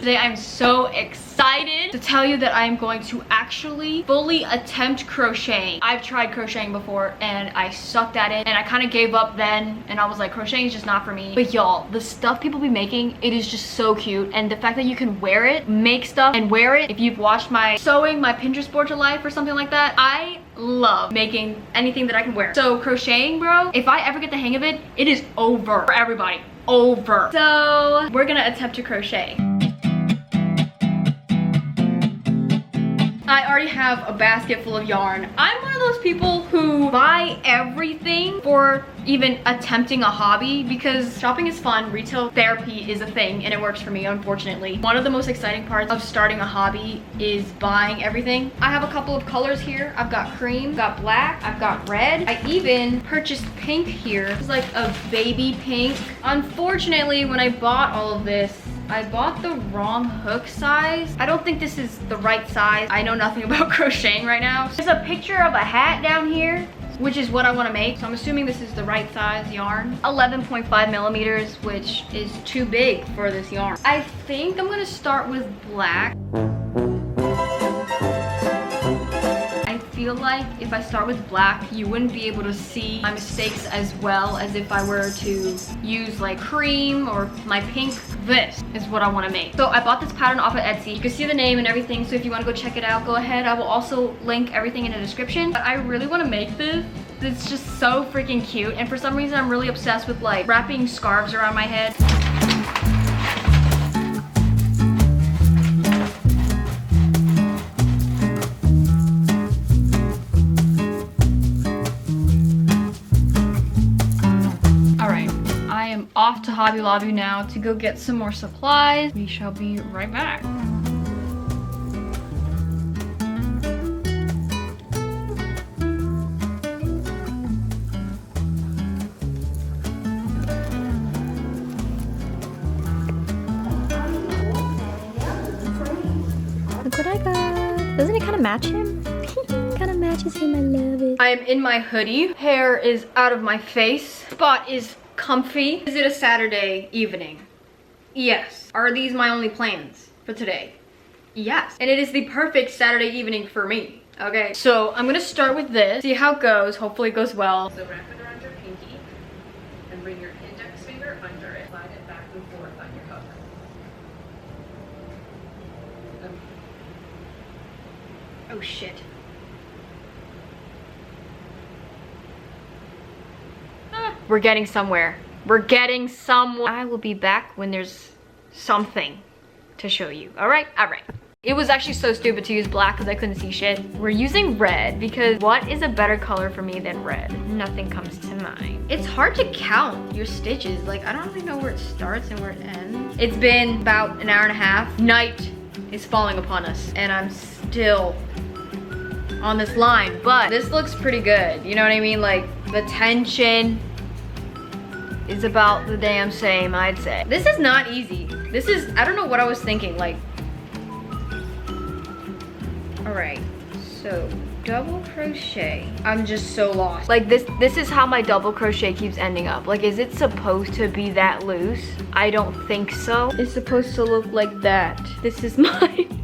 Today I'm so excited to tell you that I am going to actually fully attempt crocheting. I've tried crocheting before and I sucked at it and I kind of gave up then and I was like, crocheting is just not for me. But y'all, the stuff people be making, it is just so cute, and the fact that you can wear it, make stuff and wear it. If you've watched my sewing, my Pinterest board to life or something like that, I love making anything that I can wear. So crocheting, bro, if I ever get the hang of it, it is over for everybody. Over. So we're gonna attempt to crochet. I already have a basket full of yarn. I'm one of those people who buy everything for even attempting a hobby because shopping is fun, retail therapy is a thing, and it works for me, unfortunately. One of the most exciting parts of starting a hobby is buying everything. I have a couple of colors here. I've got cream, I've got black, I've got red. I even purchased pink here. It's like a baby pink. Unfortunately, when I bought all of this, I bought the wrong hook size. I don't think this is the right size. I know nothing about crocheting right now. There's a picture of a hat down here, which is what I want to make. So I'm assuming this is the right size yarn. 11.5 millimeters, which is too big for this yarn. I think I'm gonna start with black. I feel like if I start with black, you wouldn't be able to see my mistakes as well as if I were to use like cream or my pink. This is what I want to make. So I bought this pattern off of Etsy. You can see the name and everything, so if you want to go check it out, go ahead. I will also link everything in the description. But I really want to make this. It's just so freaking cute, and for some reason I'm really obsessed with like wrapping scarves around my head. Off to Hobby Lobby now to go get some more supplies. We shall be right back. Look what I got. Doesn't it kind of match him? Kind of matches him, I love it. I am in my hoodie. Hair is out of my face. Spot is comfy. Is it a Saturday evening? Yes. Are these my only plans for today? Yes. And it is the perfect Saturday evening for me. Okay, so I'm gonna start with this, see how it goes. Hopefully it goes well. So wrap it around your pinky and bring your index finger under it. Slide it back and forth on your hook. Oh shit. We're getting somewhere. We're getting somewhere. I will be back when there's something to show you. All right? All right. It was actually so stupid to use black because I couldn't see shit. We're using red because what is a better color for me than red? Nothing comes to mind. It's hard to count your stitches. Like, I don't really know where it starts and where it ends. It's been about an hour and a half. Night is falling upon us and I'm still on this line, but this looks pretty good. You know what I mean? Like, the tension is about the damn same, I'd say. This is not easy. This is, I don't know what I was thinking, like. All right, so double crochet. I'm just so lost. Like this is how my double crochet keeps ending up. Like, is it supposed to be that loose? I don't think so. It's supposed to look like that. This is mine.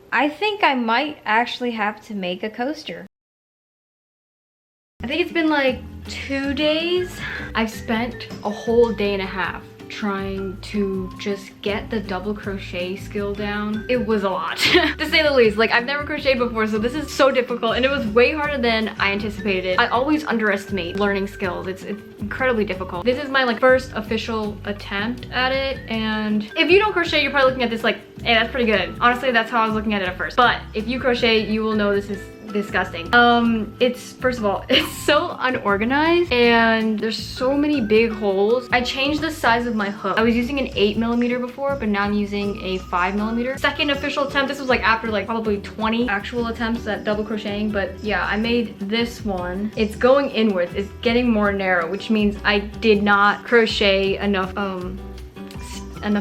I think I might actually have to make a coaster. I think it's been like 2 days. I've spent a whole day and a half trying to just get the double crochet skill down. It was a lot, to say the least. Like, I've never crocheted before, so this is so difficult, and it was way harder than I anticipated. I always underestimate learning skills. It's incredibly difficult. This is my like first official attempt at it, and if you don't crochet, you're probably looking at this like, hey, that's pretty good. Honestly, that's how I was looking at it at first. But if you crochet, you will know this is disgusting. It's, first of all, it's so unorganized and there's so many big holes. I changed the size of my hook. I was using an 8mm before, but now I'm using a 5mm. Second official attempt. This was like after like probably 20 actual attempts at double crocheting, but yeah, I made this one. It's going inwards. It's getting more narrow, which means I did not crochet enough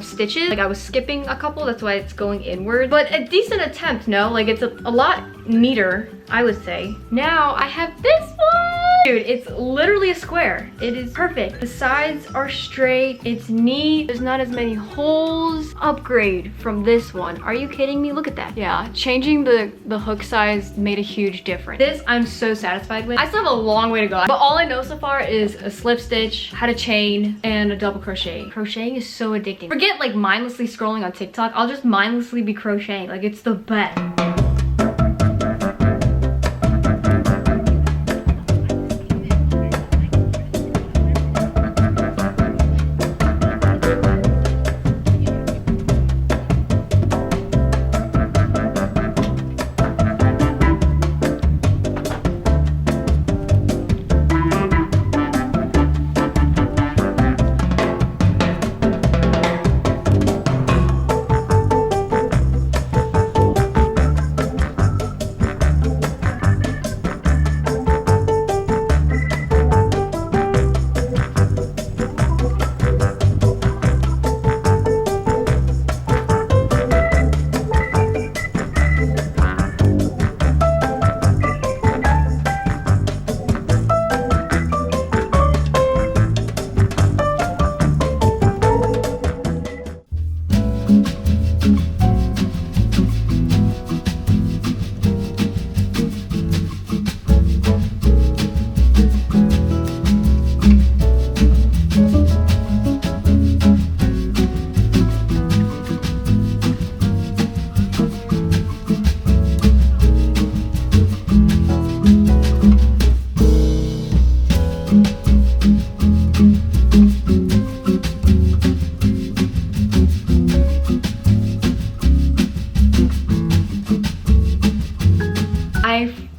stitches. Like, I was skipping a couple, that's why it's going inward. But a decent attempt, no? Like, it's a lot neater, I would say. Now I have this one. Dude, it's literally a square. It is perfect. The sides are straight. It's neat. There's not as many holes. Upgrade from this one. Are you kidding me? Look at that. Yeah, changing the hook size made a huge difference. This I'm so satisfied with. I still have a long way to go, but all I know so far is a slip stitch, how to chain, and a double crochet. Crocheting is so addicting. Forget like mindlessly scrolling on TikTok. I'll just mindlessly be crocheting. Like, it's the best.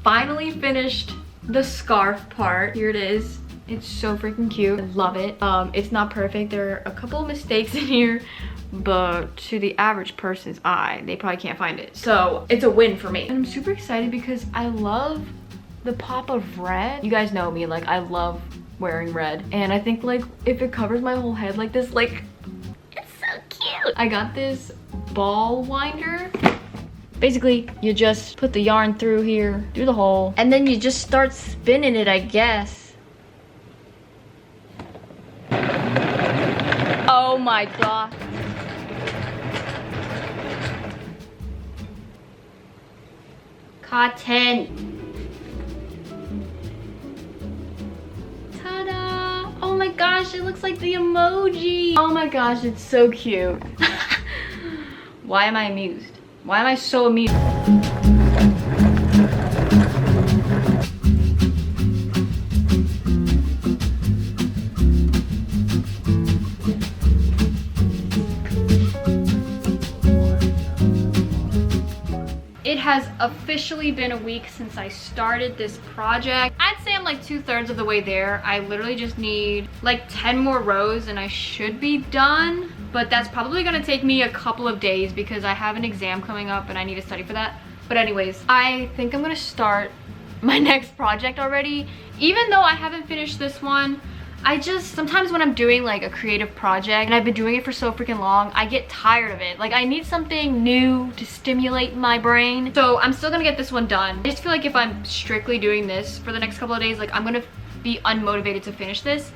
Finally finished the scarf part. Here it is. It's so freaking cute. I love it. It's not perfect. There are a couple of mistakes in here, but to the average person's eye, they probably can't find it. So it's a win for me. And I'm super excited because I love the pop of red. You guys know me, like I love wearing red. And I think like if it covers my whole head like this, like it's so cute. I got this ball winder. Basically, you just put the yarn through here, through the hole, and then you just start spinning it, I guess. Oh my god. Cotton. Ta-da! Oh my gosh, it looks like the emoji. Oh my gosh, it's so cute. Why am I amused? Why am I so amused? It has officially been a week since I started this project. I'd say I'm like 2/3 of the way there. I literally just need like 10 more rows and I should be done. But that's probably gonna take me a couple of days because I have an exam coming up and I need to study for that. But anyways, I think I'm gonna start my next project already. Even though I haven't finished this one, I just, sometimes when I'm doing like a creative project and I've been doing it for so freaking long, I get tired of it. Like I need something new to stimulate my brain. So I'm still gonna get this one done. I just feel like if I'm strictly doing this for the next couple of days, like I'm gonna be unmotivated to finish this.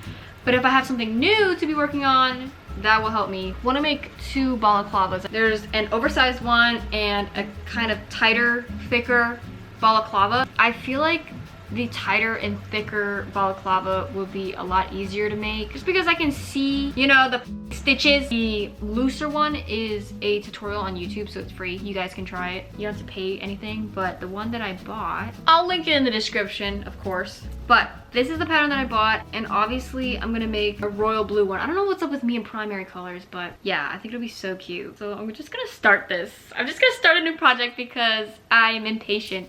But if I have something new to be working on, that will help me. I want to make 2 balaclavas. There's an oversized one and a kind of tighter, thicker balaclava. I feel like the tighter and thicker balaclava will be a lot easier to make just because I can see, you know, the stitches. The looser one is a tutorial on YouTube, so it's free. You guys can try it. You don't have to pay anything, but the one that I bought, I'll link it in the description, of course. But this is the pattern that I bought, and obviously I'm gonna make a royal blue one. I don't know what's up with me in primary colors, but yeah, I think it'll be so cute. So I'm just gonna start this. I'm just gonna start a new project because I am impatient.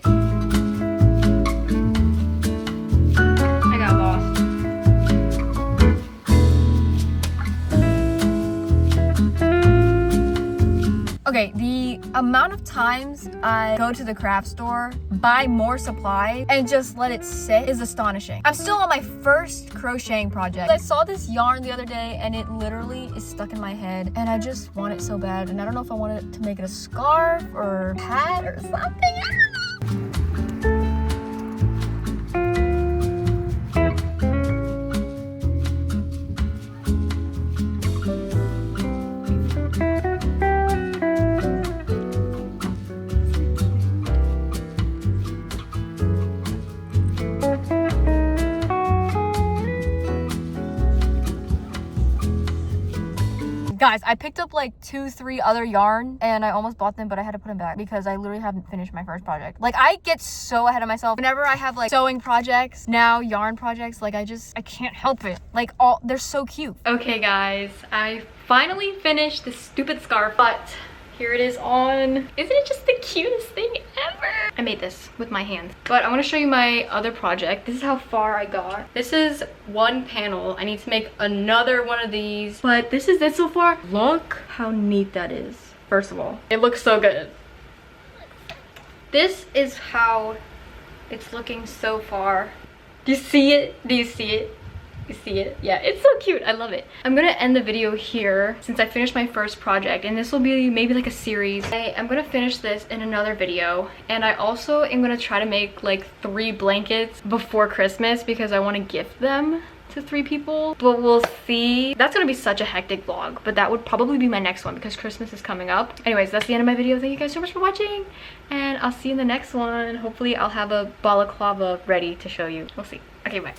Okay, the amount of times I go to the craft store, buy more supplies, and just let it sit is astonishing. I'm still on my first crocheting project. I saw this yarn the other day and it literally is stuck in my head and I just want it so bad, and I don't know if I want it to make it a scarf or a hat or something. I don't know. Guys, I picked up like 2-3 other yarn and I almost bought them, but I had to put them back because I literally haven't finished my first project. Like, I get so ahead of myself whenever I have like sewing projects, now yarn projects. Like, I can't help it. Like, they're so cute. Okay guys, I finally finished this stupid scarf, but here it is on. Isn't it just the cutest thing ever? I made this with my hands. But I want to show you my other project. This is how far I got. This is one panel. I need to make another one of these. But this is it so far. Look how neat that is. First of all, it looks so good. This is how it's looking so far. Do you see it? Do you see it? You see it? Yeah, it's so cute. I love it. I'm gonna end the video here since I finished my first project, and this will be maybe like a series. I'm gonna finish this in another video, and I also am gonna try to make like 3 blankets before Christmas because I want to gift them to 3 people, but we'll see. That's gonna be such a hectic vlog, but that would probably be my next one because Christmas is coming up. Anyways, that's the end of my video. Thank you guys so much for watching, and I'll see you in the next one. Hopefully I'll have a balaclava ready to show you. We'll see. Okay, bye.